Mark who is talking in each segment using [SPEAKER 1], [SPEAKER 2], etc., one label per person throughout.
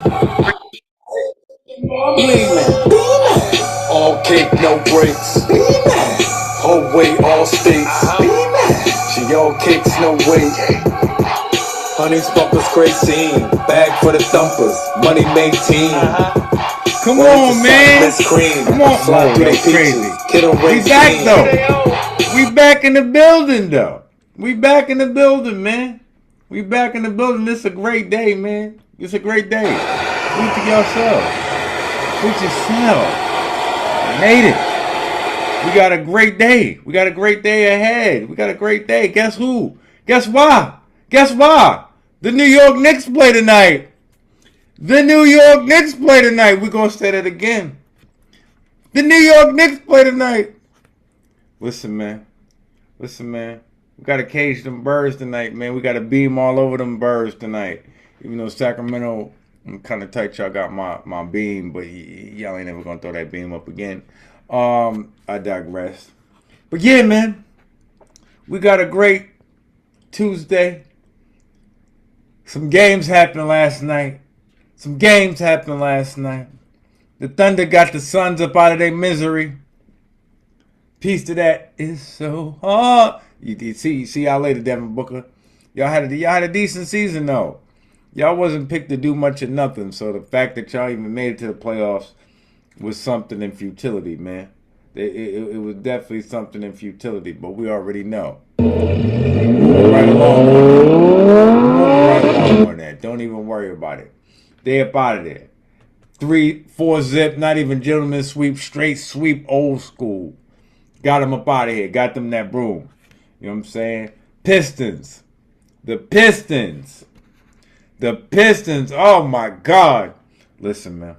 [SPEAKER 1] Gleaming, all cake, no breaks. Whole way, all states. She all cakes, no weight. Honey sparkles, great scene. Bag for the thumpers, money made team.
[SPEAKER 2] Come on, man.
[SPEAKER 1] Cream.
[SPEAKER 2] Come on,
[SPEAKER 1] Fly through the
[SPEAKER 2] crazy.
[SPEAKER 1] Kiddo
[SPEAKER 2] We back though. We back in the building though. We back in the building, man. We back in the building. This is a great day, man. It's a great day. Tweet to yourself. Tweet yourself. Made it. We got a great day. We got a great day ahead. We got a great day. Guess who? Guess why? Guess why? The New York Knicks play tonight. The New York Knicks play tonight. We're going to say that again. The New York Knicks play tonight. Listen, man. Listen, man. We got to cage them birds tonight, man. We got to beam all over them birds tonight. Even though Sacramento, I'm kind of tight, y'all got my beam, but y'all ain't never going to throw that beam up again. I digress. But yeah, man. We got a great Tuesday. Some games happened last night. The Thunder got the Suns up out of their misery. Piece to that is so hard. You see y'all later, Devin Booker. Y'all had a decent season though. Y'all wasn't picked to do much of nothing. So the fact that y'all even made it to the playoffs was something in futility, man. It was definitely something in futility, but we already know. Right along on that. Don't even worry about it. They up out of there. 3-4 zip, not even gentleman sweep, straight sweep, old school. Got them up out of here. Got them that broom. You know what I'm saying? Pistons. The Pistons. Oh my God. Listen, man.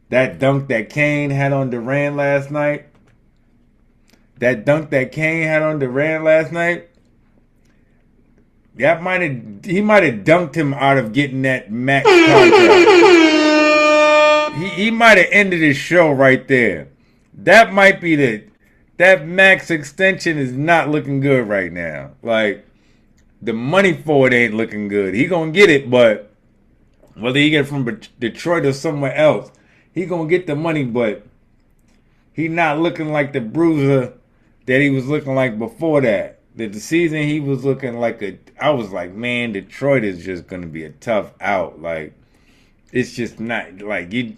[SPEAKER 2] That dunk that Kane had on Durant last night. He might have dunked him out of getting that max contract. He might have ended his show right there. That might be that max extension is not looking good right now. Like, the money for it ain't looking good. He gonna get it, but whether he get it from Detroit or somewhere else, he gonna get the money, but he not looking like the bruiser that he was looking like before that. The season he was looking like I was like, man, Detroit is just gonna be a tough out. Like, it's just not like you.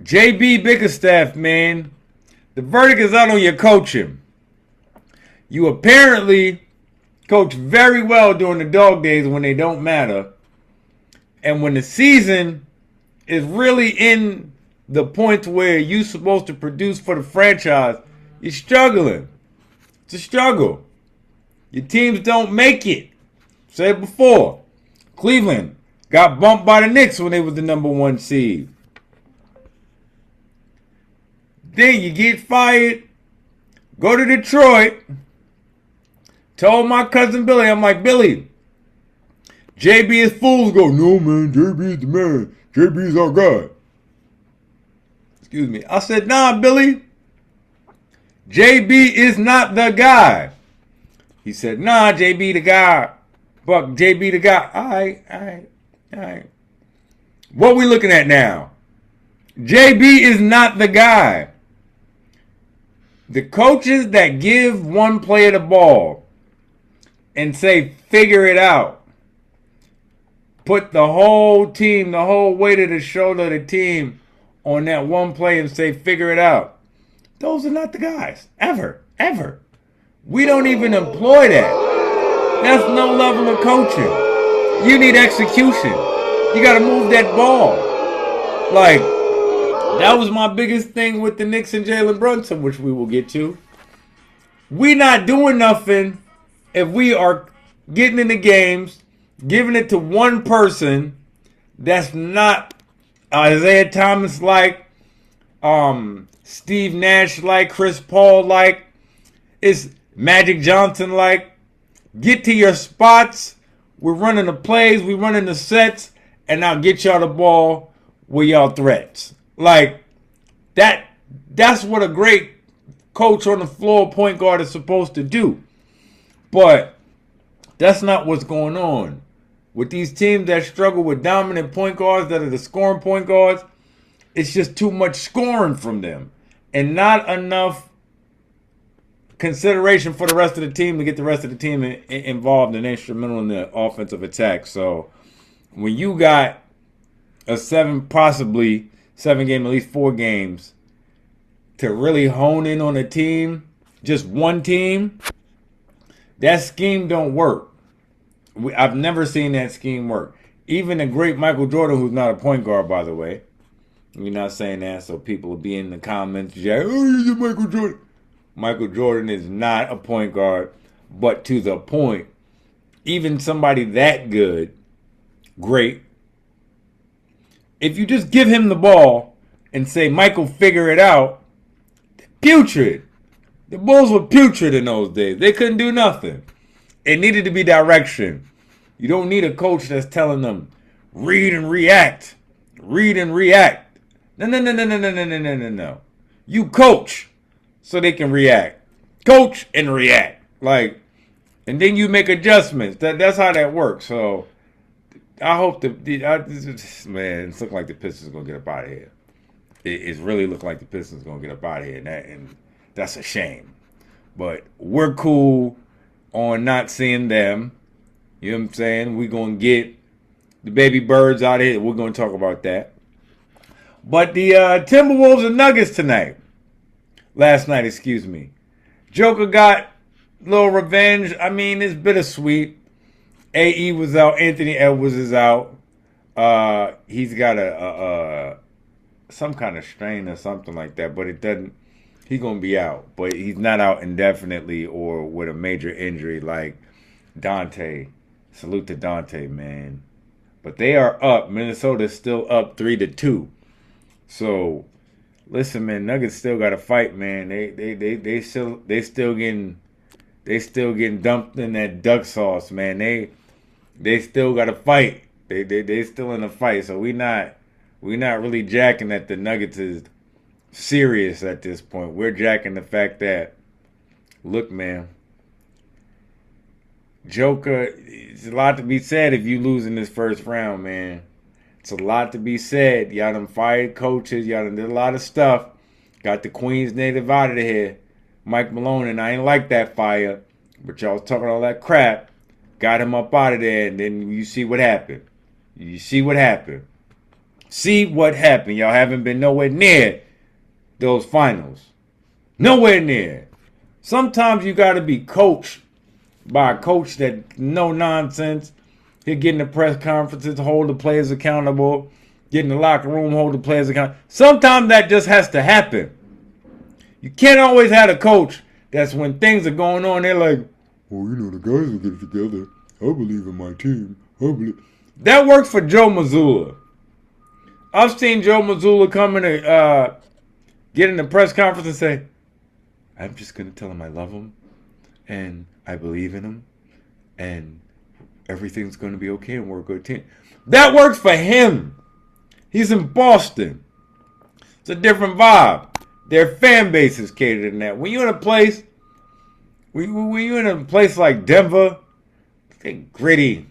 [SPEAKER 2] JB Bickerstaff, man, the verdict is out on your coaching. You apparently coach very well during the dog days when they don't matter, and when the season is really in the point where you're supposed to produce for the franchise, you're struggling. It's a struggle. Your teams don't make it. Said before, Cleveland got bumped by the Knicks when they was the number 1 seed. Then you get fired, go to Detroit. Told my cousin Billy, I'm like, Billy, JB is fool's go. No, man, JB is the man. JB is our guy. Excuse me. I said, nah, Billy. JB is not the guy. He said, nah, JB the guy. Buck, JB the guy. All right. What we looking at now? JB is not the guy. The coaches that give one player the ball and say, figure it out, put the whole team, the whole weight of the shoulder of the team on that one play and say, figure it out. Those are not the guys. Ever. We don't even employ that. That's no level of coaching. You need execution. You got to move that ball. Like, that was my biggest thing with the Knicks and Jalen Brunson, which we will get to. We not doing nothing if we are getting in the games, giving it to one person that's not Isaiah Thomas like, Steve Nash like, Chris Paul like, it's Magic Johnson like. Get to your spots. We're running the plays, we're running the sets, and I'll get y'all the ball with y'all threats. Like, that's what a great coach on the floor point guard is supposed to do. But that's not what's going on. With these teams that struggle with dominant point guards that are the scoring point guards, it's just too much scoring from them and not enough consideration for the rest of the team to get the rest of the team involved and instrumental in the offensive attack. So when you got possibly 7 game, at least 4 games to really hone in on a team, just one team, that scheme don't work. I've never seen that scheme work. Even the great Michael Jordan, who's not a point guard, by the way. You're not saying that, so people will be in the comments, oh, you're Michael Jordan. Michael Jordan is not a point guard, but to the point, even somebody that good, great, if you just give him the ball and say, Michael, figure it out, putrid. The Bulls were putrid in those days. They couldn't do nothing. It needed to be direction. You don't need a coach that's telling them, read and react. Read and react. No. You coach so they can react. Coach and react. And then you make adjustments. That's how that works. So I hope it's looking like the Pistons going to get up out of here. It's really looking like the Pistons going to get up out of here. And that's a shame. But we're cool on not seeing them. You know what I'm saying? We're going to get the baby birds out of here. We're going to talk about that. But the Timberwolves and Nuggets last night, excuse me. Joker got a little revenge. I mean, it's bittersweet. AE was out. Anthony Edwards is out. He's got some kind of strain or something like that, but it doesn't. He's going to be out, but he's not out indefinitely or with a major injury like Dante. Salute to Dante, man. But they are up. Minnesota's still up 3-2. So, listen, man. Nuggets still got to fight, man. They still getting dumped in that duck sauce, man. They still got to fight. They still in the fight. So we not really jacking that the Nuggets is serious at this point. We're jacking the fact that, look, man, Joker, it's a lot to be said if you lose in this first round, man. It's a lot to be said. Y'all done fired coaches. Y'all done did a lot of stuff. Got the Queens native out of here. Mike Malone, and I ain't like that fire. But y'all was talking all that crap. Got him up out of there, and then you see what happened. You see what happened. See what happened. Y'all haven't been nowhere near those finals. Nowhere near. Sometimes you got to be coached by a coach that no nonsense. He'll get in the press conferences, hold the players accountable, get in the locker room, hold the players accountable. Sometimes that just has to happen. You can't always have a coach that's when things are going on, they're like, well, the guys will get it together. I believe in my team. That works for Joe Mazzulla. I've seen Joe Mazzulla come in and get in the press conference and say, I'm just going to tell him I love him and I believe in him and everything's going to be okay and we're a good team. That works for him. He's in Boston. It's a different vibe. Their fan base is catered in that. When you're in a place, like Denver, it's gritty.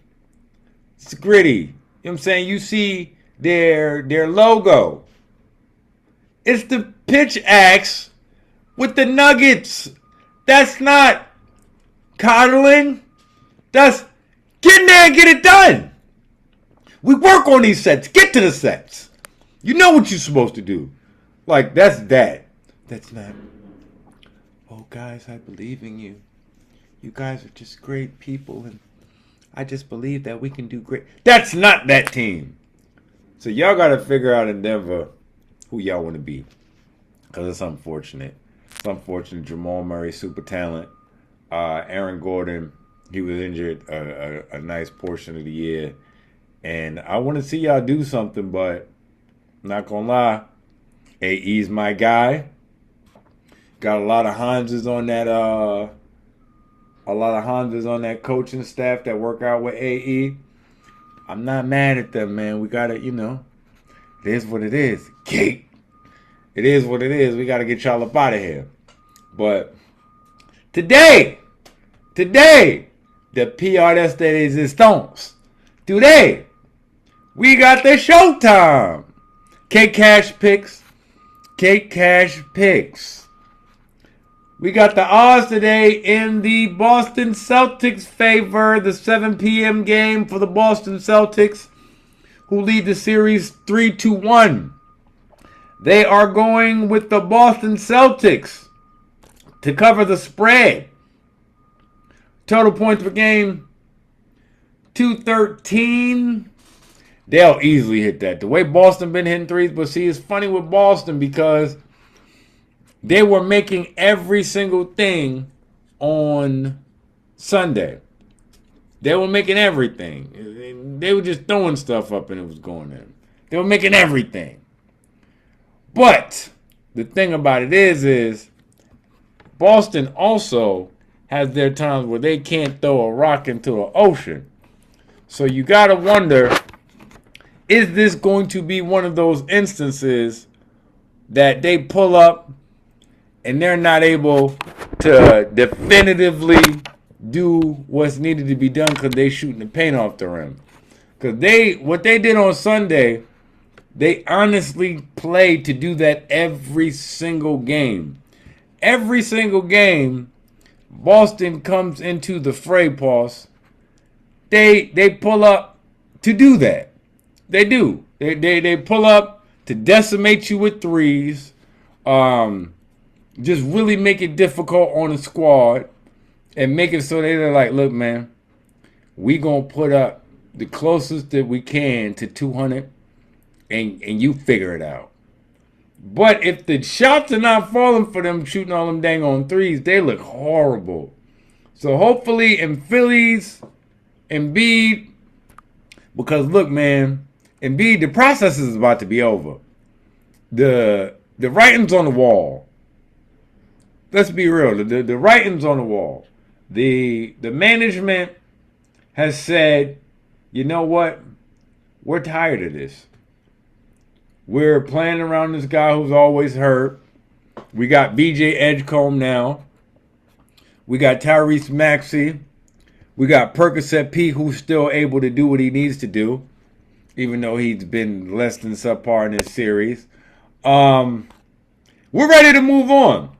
[SPEAKER 2] It's gritty. You know what I'm saying? You see their logo. It's the pitch axe with the Nuggets. That's not coddling. That's get in there and get it done. We work on these sets. Get to the sets. You know what you're supposed to do. Like, that's that. That's not, oh, guys, I believe in you. You guys are just great people, and I just believe that we can do great. That's not that team. So y'all got to figure out in Denver who y'all want to be. Because it's unfortunate. It's unfortunate. Jamal Murray, super talent. Aaron Gordon, he was injured a nice portion of the year. And I want to see y'all do something, but not going to lie. AE's my guy. Got a lot of Hanses on that coaching staff that work out with AE. I'm not mad at them, man. We got to, it is what it is. Kate. It is what it is. We got to get y'all up out of here. But today, the PRS de Resistance. Today, we got the showtime. K-Cash picks. K-Cash picks. We got the odds today in the Boston Celtics favor. The 7 p.m. game for the Boston Celtics, who lead the series 3-1. They are going with the Boston Celtics to cover the spread. Total points per game, 213. They'll easily hit that. The way Boston been hitting threes, but see, it's funny with Boston because they were making every single thing on Sunday. They were making everything. They were just throwing stuff up and it was going in. They were making everything. But the thing about it is Boston also has their times where they can't throw a rock into an ocean. So you got to wonder, is this going to be one of those instances that they pull up and they're not able to definitively do what's needed to be done because they shooting the paint off the rim? Because what they did on Sunday, they honestly played to do that every single game. Every single game, Boston comes into the fray, pause. They pull up to do that. They do. They pull up to decimate you with threes. Just really make it difficult on the squad and make it so they're like, look, man, we gonna put up the closest that we can to 200, and you figure it out. But if the shots are not falling for them, shooting all them dang on threes, they look horrible. So hopefully in Phillies, Embiid, because look, man, Embiid, the process is about to be over. The writing's on the wall. Let's be real. The writing's on the wall. The management has said, you know what? We're tired of this. We're playing around this guy who's always hurt. We got BJ Edgecombe now. We got Tyrese Maxey. We got Percocet P, who's still able to do what he needs to do, even though he's been less than subpar in this series. We're ready to move on.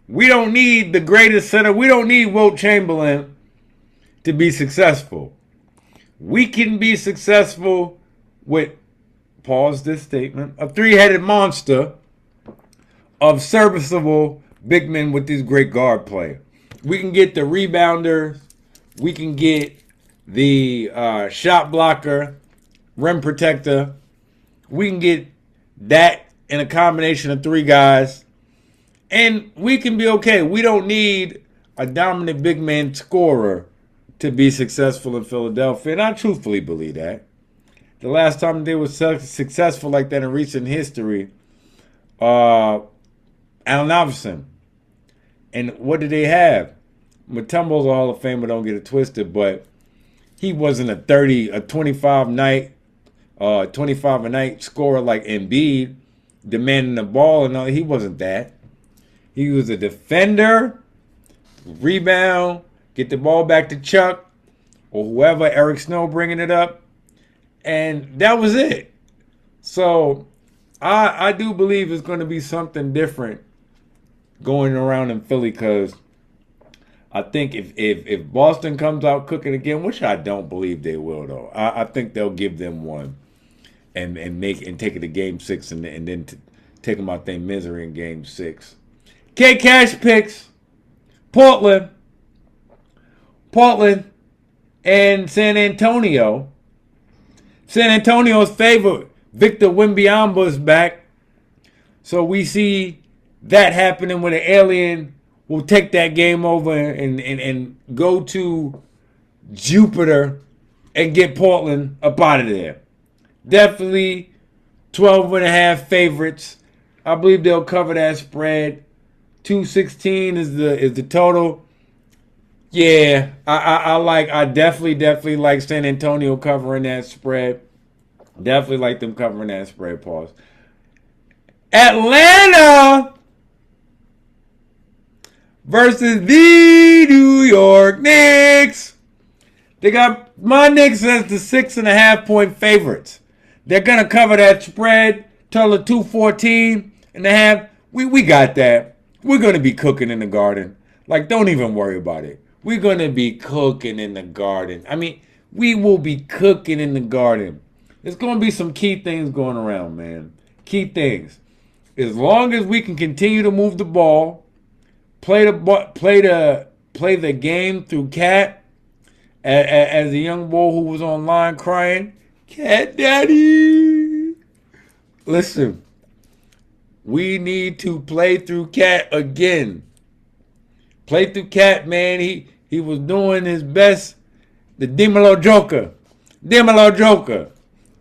[SPEAKER 2] We don't need the greatest center. We don't need Wilt Chamberlain to be successful. We can be successful with, pause this statement, a three-headed monster of serviceable big men with this great guard play. We can get the rebounder. We can get the shot blocker, rim protector. We can get that in a combination of three guys. And we can be okay. We don't need a dominant big man scorer to be successful in Philadelphia. And I truthfully believe that. The last time they were successful like that in recent history, Allen Iverson. And what did they have? Mutombo's a Hall of Famer, don't get it twisted, but he wasn't a 25 a night scorer like Embiid, demanding the ball and all. He wasn't that. He was a defender, rebound, get the ball back to Chuck or whoever, Eric Snow bringing it up, and that was it. So I do believe it's going to be something different going around in Philly, because I think if Boston comes out cooking again, which I don't believe they will, though, I think they'll give them one and take it to Game 6 and then take them out their misery in Game 6. K-Cash picks Portland and San Antonio. San Antonio's favorite, Victor Wembanyama, is back. So we see that happening when an alien will take that game over and go to Jupiter and get Portland up out of there. Definitely 12.5 favorites. I believe they'll cover that spread. 216 is the total. Yeah, I definitely like San Antonio covering that spread. Definitely like them covering that spread, pause. Atlanta versus the New York Knicks. They got my Knicks as the 6.5 point favorites. They're gonna cover that spread. Total of 214.5. We got that. We're gonna be cooking in the Garden. Like, don't even worry about it. We're gonna be cooking in the Garden. I mean, we will be cooking in the Garden. There's gonna be some key things going around, man. Key things. As long as we can continue to move the ball, play the game through Cat, as a young boy who was online crying, Cat Daddy. Listen, we need to play through Cat again. Play through Cat, man. He was doing his best. The Dimelo Joker. Dimelo Joker.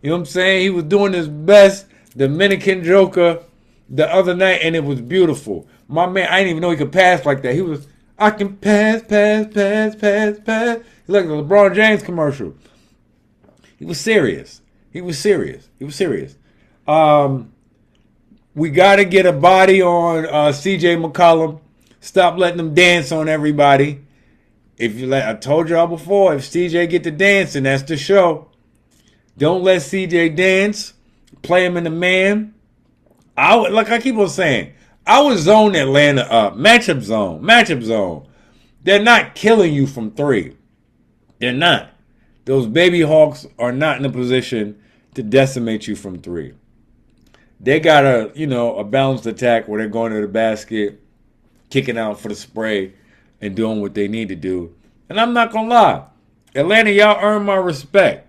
[SPEAKER 2] You know what I'm saying? He was doing his best Dominican Joker the other night, and it was beautiful. My man, I didn't even know he could pass like that. I can pass. He's like the LeBron James commercial. He was serious. We got to get a body on CJ McCollum. Stop letting them dance on everybody. I told y'all before, if CJ get to dancing, that's the show. Don't let CJ dance. Play him in the man. Like I keep on saying, I would zone Atlanta up. Matchup zone. They're not killing you from three. They're not. Those baby Hawks are not in a position to decimate you from three. They got a balanced attack where they're going to the basket, kicking out for the spray, and doing what they need to do. And I'm not gonna lie, Atlanta, y'all earn my respect.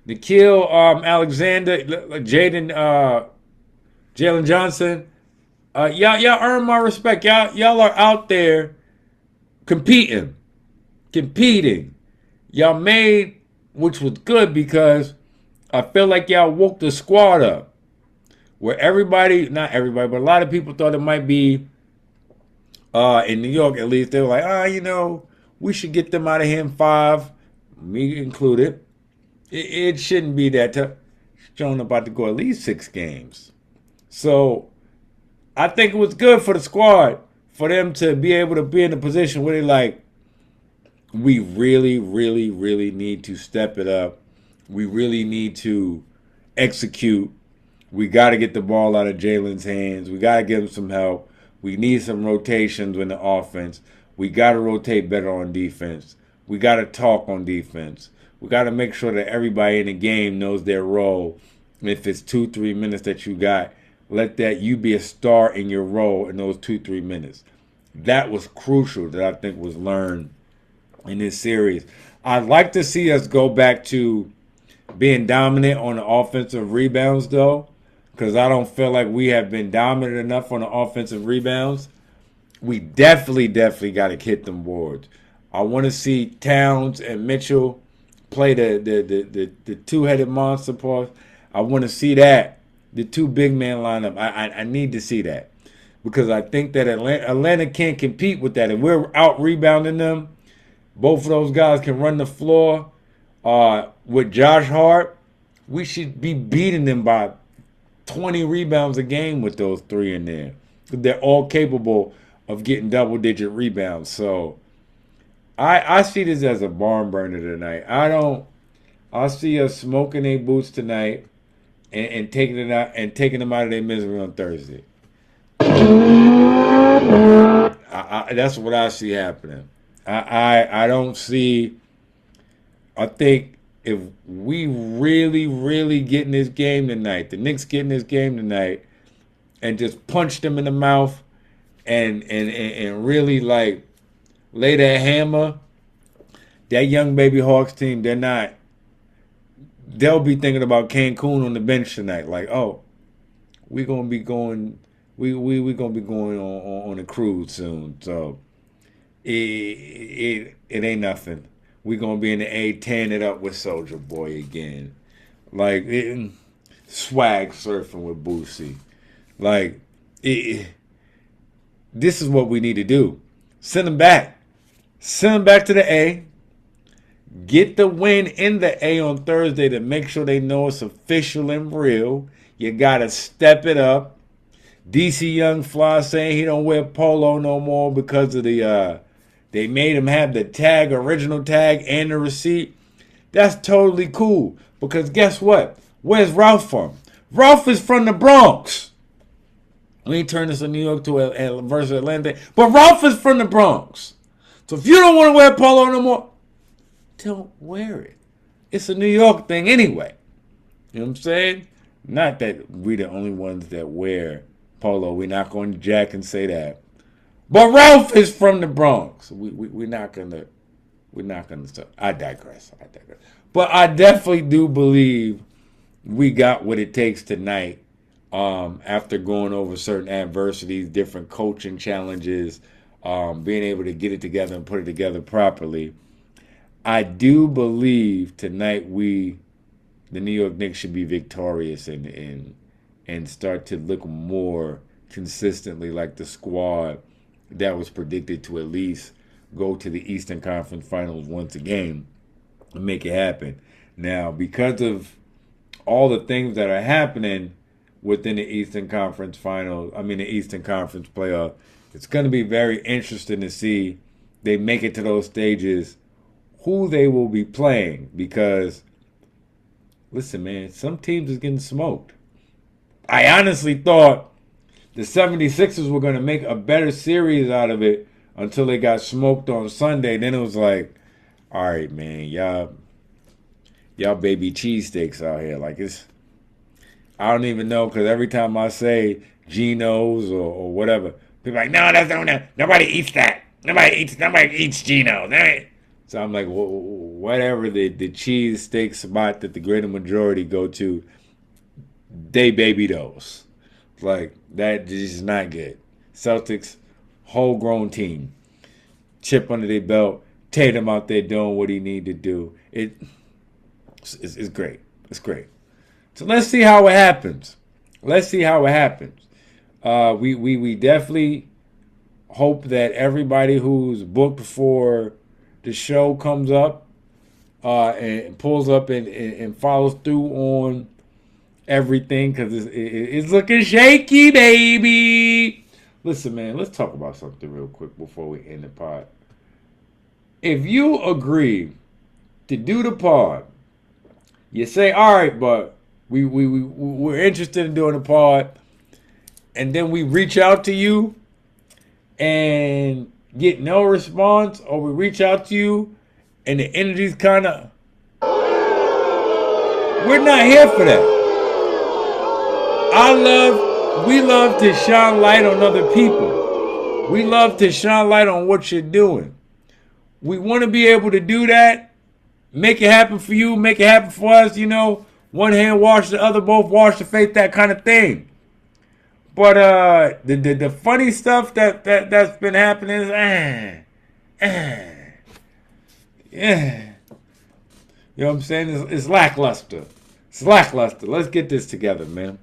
[SPEAKER 2] Nikhil Alexander, Jalen Johnson, y'all earn my respect. Y'all are out there competing. Y'all made, which was good because I feel like y'all woke the squad up. Where not everybody, but a lot of people thought it might be in New York at least. They were like, we should get them out of here in 5, me included. It shouldn't be that tough. John about to go at least 6 games. So I think it was good for the squad for them to be able to be in a position where they're like, we really, really, really need to step it up. We really need to execute. We got to get the ball out of Jalen's hands. We got to give him some help. We need some rotations in the offense. We got to rotate better on defense. We got to talk on defense. We got to make sure that everybody in the game knows their role. And if it's 2-3 minutes that you got, let you be a star in your role in those 2-3 minutes. That was crucial that I think was learned in this series. I'd like to see us go back to being dominant on the offensive rebounds, though, because I don't feel like we have been dominant enough on the offensive rebounds. We definitely got to hit them boards. I want to see Towns and Mitchell play the two-headed monster part. I want to see that, the 2 big man lineup. I need to see that because I think that Atlanta can't compete with that. If we're out rebounding them, both of those guys can run the floor. With Josh Hart, we should be beating them by 20 rebounds a game with those 3 in there. They're all capable of getting double-digit rebounds. So I see this as a barn burner tonight. I see us smoking their boots tonight and taking them out of their misery on Thursday. That's what I see happening. I don't see. I think if we really, really get in this game tonight, the Knicks get in this game tonight, and just punch them in the mouth, and really like lay that hammer, that young baby Hawks team, they'll be thinking about Cancun on the bench tonight. Like, oh, we're gonna be going on a cruise soon. So it ain't nothing. We're going to be in the A, tearing it up with Soulja Boy again. Like, swag surfing with Boosie. Like, this is what we need to do. Send them back. Send them back to the A. Get the win in the A on Thursday to make sure they know it's official and real. You got to step it up. DC Young Fly saying he don't wear polo no more because of the They made him have the tag, original tag, and the receipt. That's totally cool. Because guess what? Where's Ralph from? Ralph is from the Bronx. We ain't turned this from New York to versus Atlanta. But Ralph is from the Bronx. So if you don't want to wear polo no more, don't wear it. It's a New York thing anyway. You know what I'm saying? Not that we the only ones that wear polo. We're not going to jack and say that. But Ralph is from the Bronx. We're not gonna I digress. But I definitely do believe we got what it takes tonight. After going over certain adversities, different coaching challenges, being able to get it together and put it together properly. I do believe tonight the New York Knicks should be victorious and start to look more consistently like the squad that was predicted to at least go to the Eastern Conference Finals once again and make it happen. Now, because of all the things that are happening within the Eastern Conference the Eastern Conference playoff, it's going to be very interesting to see they make it to those stages, who they will be playing. Because, listen, man, some teams is getting smoked. I honestly thought the 76ers were going to make a better series out of it until they got smoked on Sunday. Then it was like, all right, man, y'all baby cheesesteaks out here. Like, I don't even know, because every time I say Geno's or whatever, people are like, no, that's not, nobody eats that. Nobody eats Geno's. So I'm like, whatever the cheesesteak spot that the greater majority go to, they baby those. Like, that is not good. Celtics, whole grown team. Chip under their belt. Tatum out there doing what he need to do. It's great. It's great. So let's see how it happens. We definitely hope that everybody who's booked for the show comes up and pulls up and follows through on everything, because it's looking shaky, baby. Listen, man, let's talk about something real quick before we end the pod. If you agree to do the pod, you say, all right, but we're interested in doing the pod, and then we reach out to you and get no response, or we reach out to you and the energy's kind of, we're not here for that. We love to shine light on other people. We love to shine light on what you're doing. We want to be able to do that. Make it happen for you. Make it happen for us. You know, one hand wash the other, both wash the face, that kind of thing. But the funny stuff that's been happening is, yeah. You know what I'm saying? It's lackluster. It's lackluster. Let's get this together, man.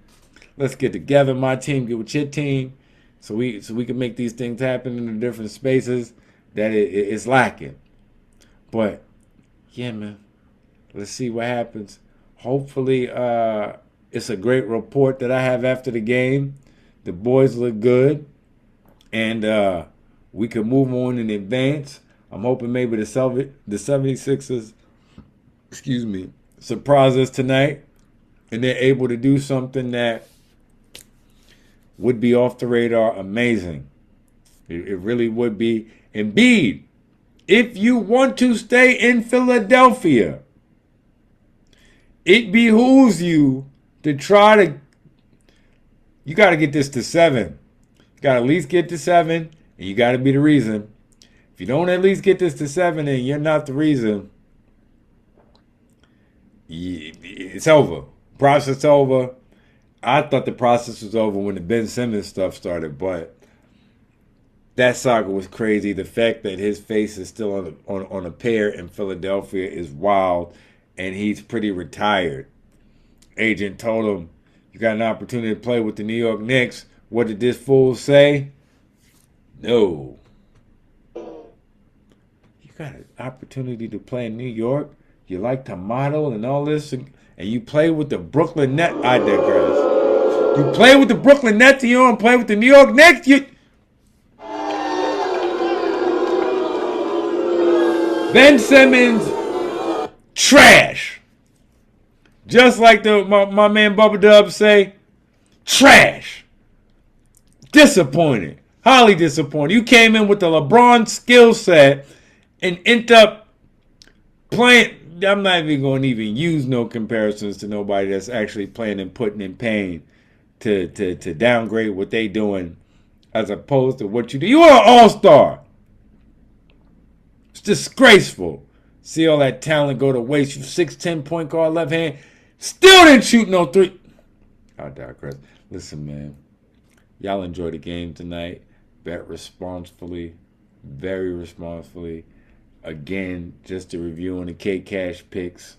[SPEAKER 2] Let's get together. My team, get with your team, so we can make these things happen in the different spaces that it's lacking. But yeah, man, let's see what happens. Hopefully, it's a great report that I have after the game. The boys look good, and we can move on in advance. I'm hoping maybe the 76ers, surprise us tonight, and they're able to do something that would be off the radar amazing. It really would be. Embiid, if you want to stay in Philadelphia, it behooves you to try to, you got to get this to 7. You got to at least get to 7, and you got to be the reason. If you don't at least get this to 7 and you're not the reason, it's over. Process over. I thought the process was over when the Ben Simmons stuff started, but that saga was crazy. The fact that his face is still on a pair in Philadelphia is wild, and he's pretty retired. Agent told him, you got an opportunity to play with the New York Knicks. What did this fool say? No. You got an opportunity to play in New York? You like to model and all this, and you play with the Brooklyn Nets? I digress. You play with the Brooklyn Nets and you don't play with the New York Knicks? Ben Simmons, trash. Just like my man Bubba Dub say, trash. Disappointed. Highly disappointed. You came in with the LeBron skill set and end up playing. I'm not even going to even use no comparisons to nobody that's actually playing and putting in pain to downgrade what they doing as opposed to what you do. You are an all-star. It's disgraceful. See all that talent go to waste. You 6'10" point guard, left hand. Still didn't shoot no three. I digress. Listen, man. Y'all enjoy the game tonight. Bet responsibly. Very responsibly. Again, just to review on the K-Cash picks.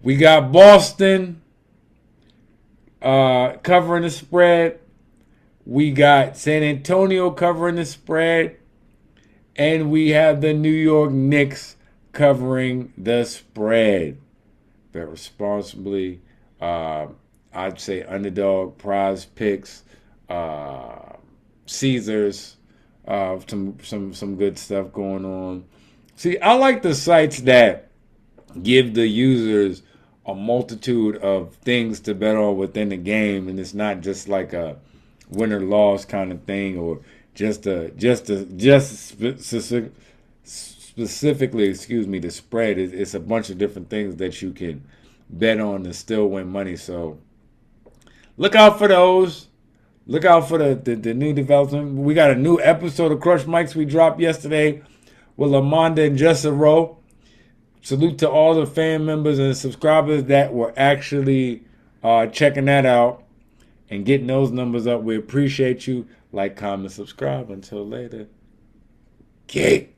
[SPEAKER 2] We got Boston covering the spread. We got San Antonio covering the spread. And we have the New York Knicks covering the spread. Bet responsibly. I'd say underdog, prize picks, Caesars, some good stuff going on. See, I like the sites that give the users a multitude of things to bet on within the game, and it's not just like a win or loss kind of thing, or specifically, the spread. It's a bunch of different things that you can bet on and still win money. So look out for those. Look out for the new development. We got a new episode of Crush Mics we dropped yesterday with Lamonda and Jessa Rowe. Salute to all the fan members and subscribers that were actually checking that out and getting those numbers up. We appreciate you. Like, comment, subscribe. Until later. Kick.